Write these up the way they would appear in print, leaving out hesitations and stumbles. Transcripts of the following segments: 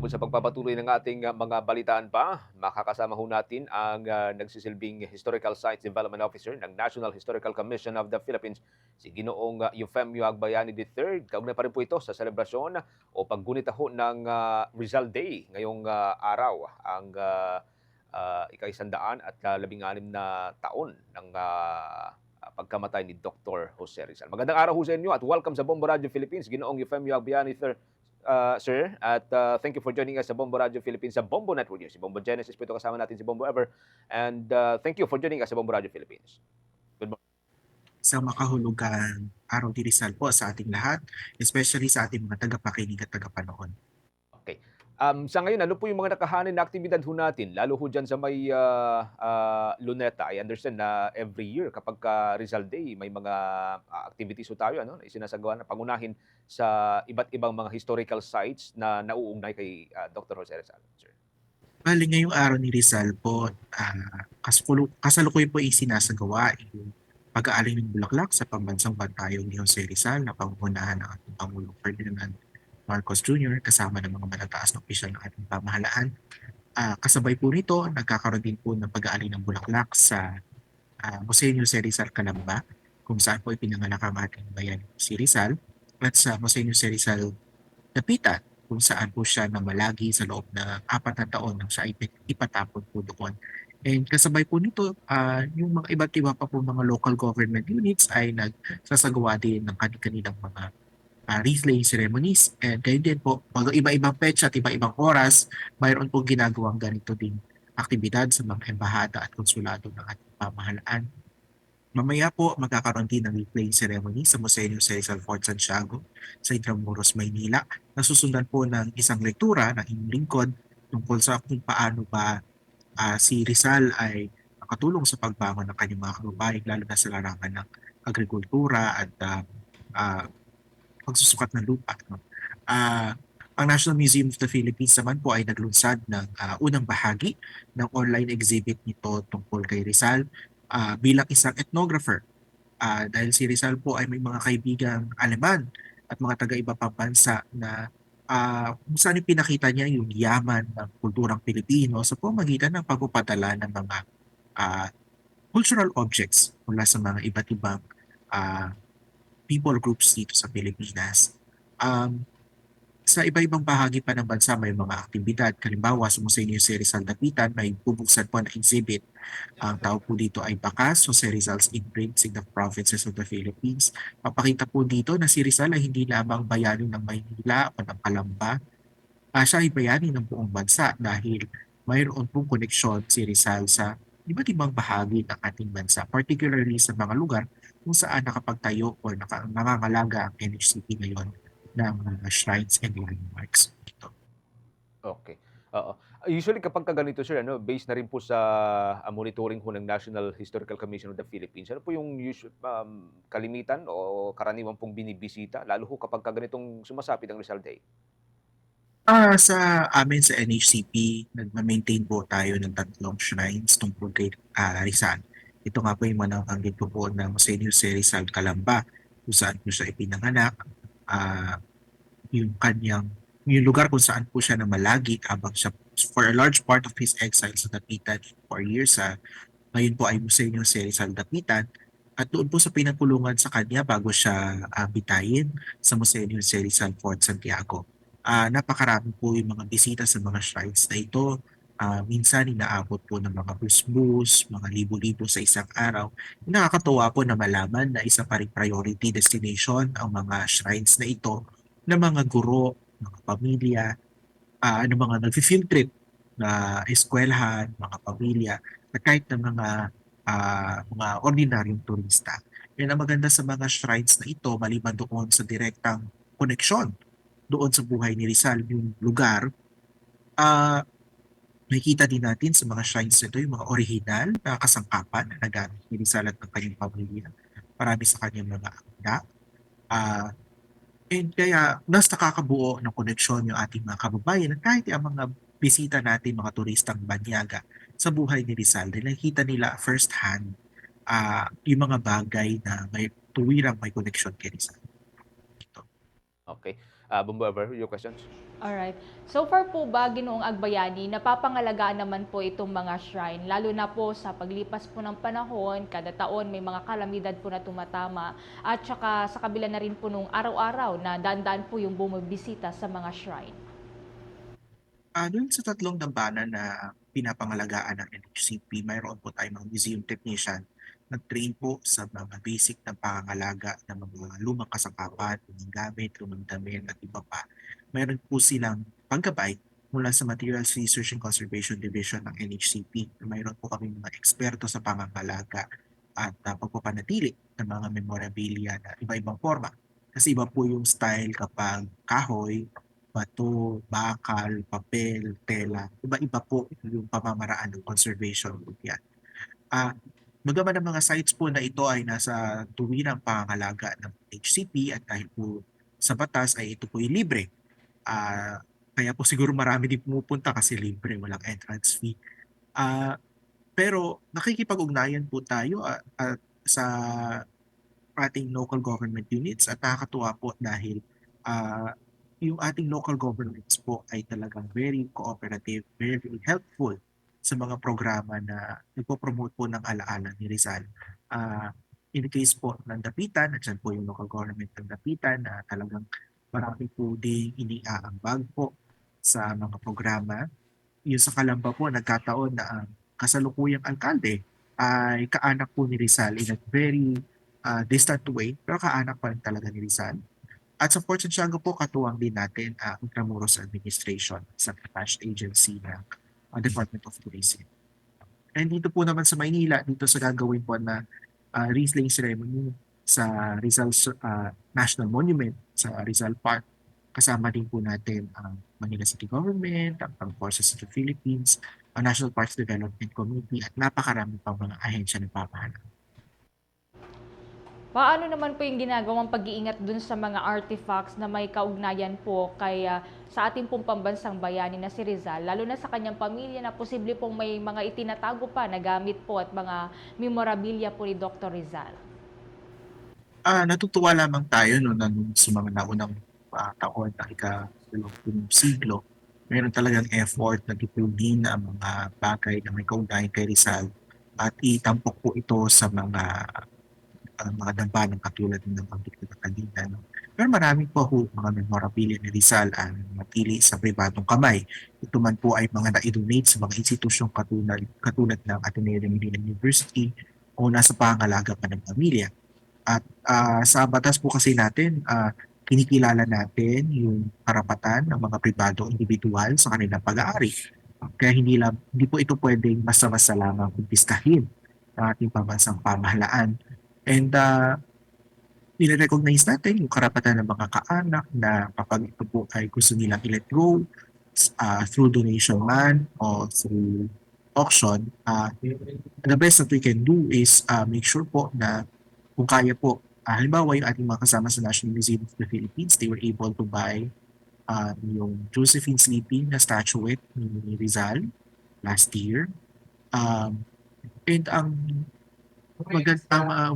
Habang sa pagpapatuloy ng ating mga balitaan pa, makakasama ho natin ang nagsisilbing Historical Sites Development Officer ng National Historical Commission of the Philippines, si Ginoong Eufemio Agbayani III. Kaugnay pa rin po ito sa selebrasyon o paggunita ho ng Rizal Day ngayong araw, ang ika-100 at 16 na taon ng pagkamatay ni Dr. Jose Rizal. Magandang araw ho sa inyo at welcome sa Bombo Radio Philippines, Ginoong Eufemio Agbayani III. Sir, at thank you for joining us sa Bombo Radio Philippines sa Bombo Network News. Si Bombo Genesis po ito, kasama natin si Bombo Ever. And thank you for joining us sa Bombo Radio Philippines. Good morning. Sa makahulugang araw di Rizal po sa ating lahat, especially sa ating mga tagapakinig at tagapanood. Okay. Sa ngayon, ano po yung mga nakahanin na aktibidad ho natin? Lalo ho dyan sa may Luneta. I understand na every year kapag Rizal Day, may mga activities ho tayo ano, na isinasagawa na pangunahin sa iba't ibang mga historical sites na nauugnay kay Dr. Jose Rizal. Sir. Bali ngayong araw ni Rizal po, kasalukuyan po isinasagawa yung pag-aalay ng bulaklak sa pambansang bantayong ni Jose Rizal na pangunahan ng ating Pangulong Ferdinand Marcos Jr. kasama ng mga matataas na opisyal ng ating pamahalaan. Kasabay po nito, nagkakaroon din po ng pag-aalay ng bulaklak sa Museo Jose Rizal Calamba, kung saan po ipinanganak ang ating bayan si Rizal, at sa Museo Jose Rizal Dapitan, kung saan po siya namalagi sa loob ng 4 na taon nang siya ipatapon po doon. And kasabay po nito, yung mga iba't iba pa po mga local government units ay nagsasagawa din ng kanilang mga wreath laying ceremonies. And kayo din po, pag iba-ibang petsa at iba-ibang oras, mayroon po ginagawang ganito din aktibidad sa mga embahada at konsulado ng ating pamahalaan. Mamaya po, magkakaroon din ng replaying ceremony sa Museo Jose Rizal Fort Santiago sa Intramuros, Maynila. Nasusundan po ng isang lektura ng inyong lingkod tungkol sa kung paano ba si Rizal ay nakatulong sa pagbangon ng kanyang mga kababayan, lalo na sa larangan ng agrikultura at uh, pagsusukat ng lupa. No? Ah, ang National Museum of the Philippines naman po ay naglunsad ng unang bahagi ng online exhibit nito tungkol kay Rizal bilang isang ethnographer. Dahil si Rizal po ay may mga kaibigang Aleman at mga taga-iba pang bansa na kung saan ipinakita niya yung yaman ng kulturang Pilipino sa pamagitan ng pagpapadala ng mga ah, cultural objects mula sa mga iba't ibang ah, people groups dito sa Pilipinas. Um, sa iba-ibang bahagi pa ng bansa may mga aktibidad. Halimbawa, sa Museo ni Jose Rizal Dapitan, may bubuksan po na exhibit. Ang tawag po dito ay Bakas, Jose Rizal's Imprints in the Provinces of the Philippines. Papakita po dito na si Rizal ay hindi lamang bayani ng Maynila o ng Calamba. Siya ay bayani ng buong bansa dahil mayroon pong koneksyon si Rizal sa iba't ibang bahagi ng ating bansa, particularly sa mga lugar kung saan nakapagtayo o nangangalaga ang NHCP ngayon ng mga shrines and landmarks. Ito. Okay. Oo. Usually kapag ganito sir ano, based na rin po sa monitoring ho ng National Historical Commission of the Philippines, ano po yung kalimitan o karaniwan pong binibisita lalo ho kapag ganitong sumasapit ang Rizal Day? Sa amin sa NHCP, nagma-maintain po tayo ng 3 shrines tungkol kay Rizal. Ito nga po yung manabanggit ko po ng St. Jose Rizal Calamba, kung saan po siya ipinanganak. Ah, yung kanyang yung lugar kung saan po siya namalagi habang siya for a large part of his exile sa Dapitan for years ngayon po ay Museo Jose Rizal Dapitan at doon po sa pinagpulungan sa kanya bago siya bitayin sa Museo Jose Rizal Fort Santiago. Napakarami po yung mga bisita sa mga shrines na ito. Minsan inaabot po ng mga bus-bus, mga libo-libo sa isang araw. Nakakatuwa po na malaman na isa pa ring priority destination ang mga shrines na ito ng mga guro, mga pamilya, ng mga nag-field trip na eskwelahan, mga pamilya, at kahit ng mga ordinaryong turista. Yan ang maganda sa mga shrines na ito, maliban doon sa direktang koneksyon doon sa buhay ni Rizal, yung lugar, ah makikita din natin sa mga shrines na ito yung mga original na kasangkapan na nagamit ni Rizal at ng kanyang pamilya. Marami sa kanyang mga akda. Ah, and kaya mas nakakabuo ng koneksyon yung ating mga kababayan at kahit ang mga bisita natin, mga turistang banyaga sa buhay ni Rizal, dahil nakikita nila first hand yung mga bagay na may tuwirang may koneksyon kay Rizal. Ito. Okay. Bombo Ever, your questions? Alright. So far po ba, Ginoong Agbayani, napapangalagaan naman po itong mga shrine, lalo na po sa paglipas po ng panahon, kada taon may mga kalamidad po na tumatama, at saka sa kabila na rin po nung araw-araw na daan-daan po yung bumibisita sa mga shrine. Doon sa tatlong dambana na pinapangalagaan ng NHCP, mayroon po tayong mga museum technician nag-train po sa mga basic na pangangalaga ng mga lumang kasangkapan, lumang gamit, lumang damit at iba pa. Mayroon po silang panggabay mula sa Materials Research and Conservation Division ng NHCP. Mayroon po kami mga eksperto sa pangangalaga at pagpapanatili ng mga memorabilia na iba-ibang forma. Kasi iba po yung style kapag kahoy, bato, bakal, papel, tela. Iba-iba po yung pamamaraan ng conservation po yan. Ah, Bagaman ang mga sites po na ito ay nasa tuwirang pangangalaga ng HCP at dahil po sa batas ay ito po ay libre. Kaya po siguro marami din pumupunta kasi libre, walang entrance fee. Pero nakikipag-ugnayan po tayo sa ating local government units at nakakatuwa po dahil ah, yung ating local governments po ay talagang very cooperative, very helpful sa mga programa na nagpo-promote po ng alaala ni Rizal. In the case po ng Dapitan, at dyan po yung local government ng Dapitan na talagang marami po din iniaambag po sa mga programa. Yung sa Calamba po, nagkataon na ang kasalukuyang alkalde ay kaanak po ni Rizal in a very distant way, pero kaanak pa rin talaga ni Rizal. At sa Port Santiago po, katuwang din natin ang Intramuros Administration sa attached agency ng Department of Tourism. And dito po naman sa Maynila, dito sa gagawin po na wreath laying ceremony sa Rizal National Monument sa Rizal Park. Kasama din po natin ang Manila City Government, ang Armed Forces of the Philippines, ang National Parks Development Committee at napakarami pang mga ahensya na papahanap. Paano naman po yung ginagawang pag-iingat dun sa mga artifacts na may kaugnayan po kay sa ating pong pambansang bayani na si Rizal, lalo na sa kanyang pamilya na posible pong may mga itinatago pa na gamit po at mga memorabilia po ni Dr. Rizal? Natutuwa lamang tayo no, na nung sa mga naunang taon ng ika-20 siglo, meron talagang effort na tipulin ang mga bagay na may kaugnayan kay Rizal at itampok po ito sa mga dambanang katulad ng nabanggit ko na kanina. No? Pero marami po ho mga memorabilia ni Rizal ang matili sa pribadong kamay. Ito man po ay mga na-donate sa mga institusyong katulad ng Ateneo de Manila University o nasa pangalaga pa ng pamilya. At sa batas po kasi natin, kinikilala natin yung karapatan ng mga pribadong individual sa kanilang pag-aari. Kaya hindi po ito pwedeng basta-basta lamang kumpiskahin ng ating pambansang pamahalaan. And nire-recognize natin yung karapatan ng mga kaanak na kapag ito po ay gusto nilang i-let go through donation man o through auction, the best that we can do is make sure po na kung kaya po, halimbawa yung ating mga kasama sa National Museum of the Philippines, they were able to buy yung Josephine Sleeping na statuette ni Rizal last year. And ang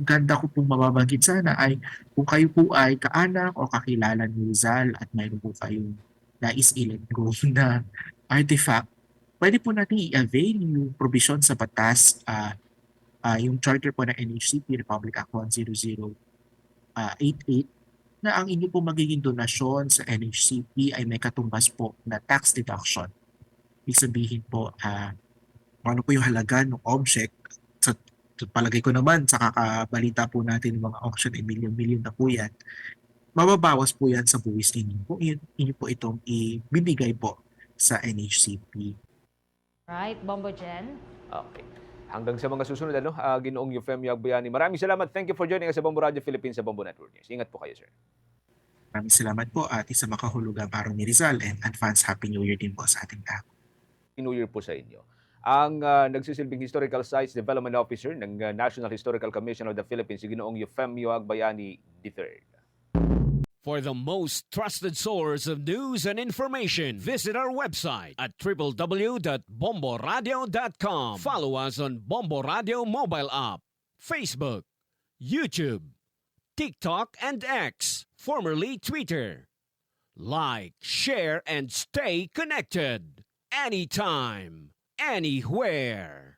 ganda ko pong mababanggit sana ay kung kayo po ay kaanak o kakilala ni Rizal at mayroon po kayong nais i-let go na artifact, pwede po natin i-avail yung provision sa batas, yung charter po ng NHCP, Republic Act 10088, na ang inyo po magiging donasyon sa NHCP ay may katumbas po na tax deduction. Ibig sabihin po, ano po yung halaga ng object. Sa palagay ko naman, sa kakabalita po natin ng mga auction ay milyon-milyon na po yan. Mababawas po yan sa buwis ninyo po. Inyo po itong ibibigay po sa NHCP. Right, Bombo Jen? Okay. Hanggang sa mga susunod, Ginoong Eufemio Agbayani. Maraming salamat. Thank you for joining us sa Bombo Radio Philippines sa Bombo Network News. Ingat po kayo, sir. Maraming salamat po at isa makahulugang araw ni Rizal and advance Happy New Year din po sa ating lahat. New Year po sa inyo. Ang nagsisilbing Historical Sites Development Officer ng National Historical Commission of the Philippines, si Ginoong Eufemio Agbayani III. For the most trusted source of news and information, visit our website at www.bomboradio.com. Follow us on Bombo Radio mobile app, Facebook, YouTube, TikTok, and X, formerly Twitter. Like, share, and stay connected. Anytime, anywhere.